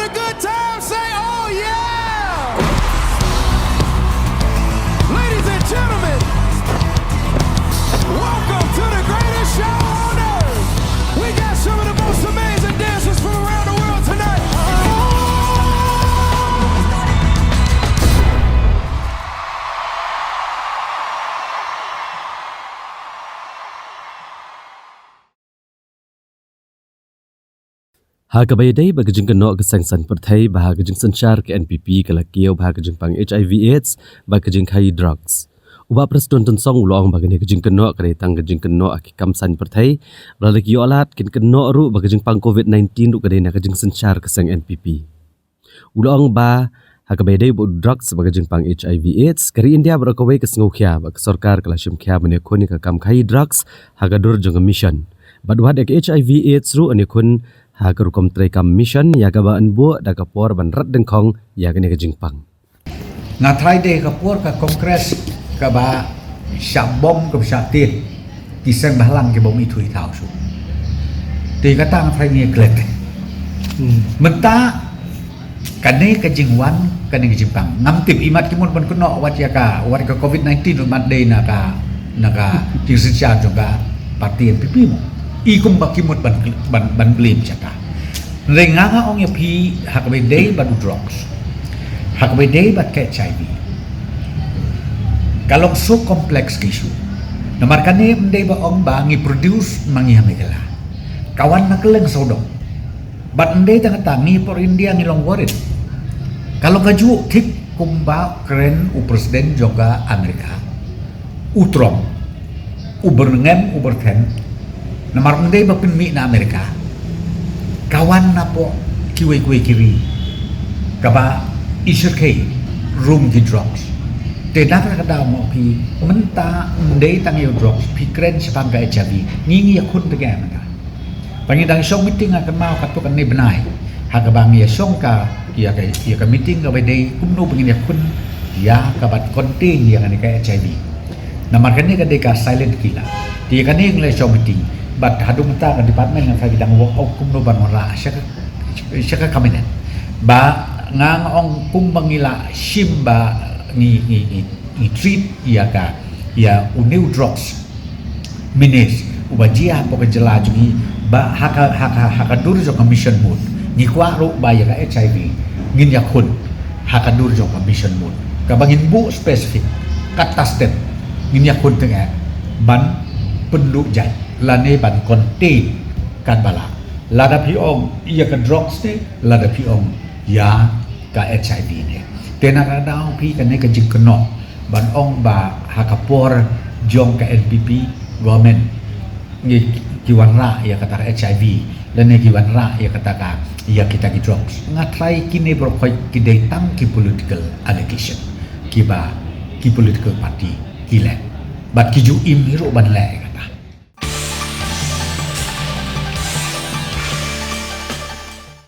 a good time, say oh yeah! Ladies and gentlemen, welcome to the greatest show on earth. We got some of the most amazing dancers from around the world tonight. Hakabayday bagajing kano kesangsan pertai bahagajing sanchar ke NPP kalakio bahagajing pang HIV/AIDS bagajing kai drugs. Uba Presiden Tensong ulong bagani gajing kano kadetang gajing kano aki kamsan pertai balalaki alat kin kano ru bagajing pang COVID-19 ru kadena gajing sanchar kesang NPP. Ulong ba hakabayday bu drugs bagajing pang HIV/AIDS kari India berakawai kesengukya bag sarkar kalashim kya menekuni kakam kai drugs hagadur jong mission. Badwad ek HIV/AIDS ru anikun hakarukom trekam mission ya gabaan bu da kapor ban rat dengkong ya gane gajingpang ngathai de kapor ka kongres ka ba syabom ka syatir kisang bahlang ke bom itu itau su te kata ngathai ni glek menta kane ka jingwan kane gajingpang ngamtip imat kimun ban kuno wat ya ka wat ka covid-19 umat de na ka jingsicha juga parti NPP mo ikum bakimut ban blim chata rengaga ong ya pi hakbedei badu drugs hakbedei bat ke HIV kalau so kompleks isu nomor kane mendei ba ong ba ngi produce mangi hamegala kawan nakeleng sodok bat mendei tang tangi por India ngi long warit kalau kaju kik kumba keren u presiden juga Amerika utrom ubernengem uberten namar mendai bapin mi na Amerika kawan na po kiwe kiri kaba isirkei room di drugs te nata kada mo pi menta mendai tang yo drugs pi kren sepangga HIV ngingi yakun tega mata pangidang song meeting akan mau katu kan ni benai hakabang ya song ka ya ka meeting ka bedai kumno pangin yakun ya kabat konting yang ani ka HIV namar kani ka deka silent killer dia kan ni nglai song meeting bat hadung ta ka department nga bidang work of kumno ban wala syaka kabinet ba ngang ong kumbangila shimba ni treat ya ka ya new drugs minis ubajia poka jela jungi ba hakadur jo commission mood ni kwa ro ba ya ka HIV ngin yakun hakadur jo commission mood ka bangin bu specific katastet ngin yakun tengah ban penduk jai lane ban konti kan bala lada piong ia ka drugs ne lada piong ya ka HIV ne tena kadang pi kan ne ka jingkno ban ong ba hakapor jong ka NPP government ngi kiwanra ya kata HIV dan ne kiwanra ya kata ka ya kita ki drugs ngatrai kini berkoi kidai tang ki political allegation ki political party kile bat ki ju im hiro ban le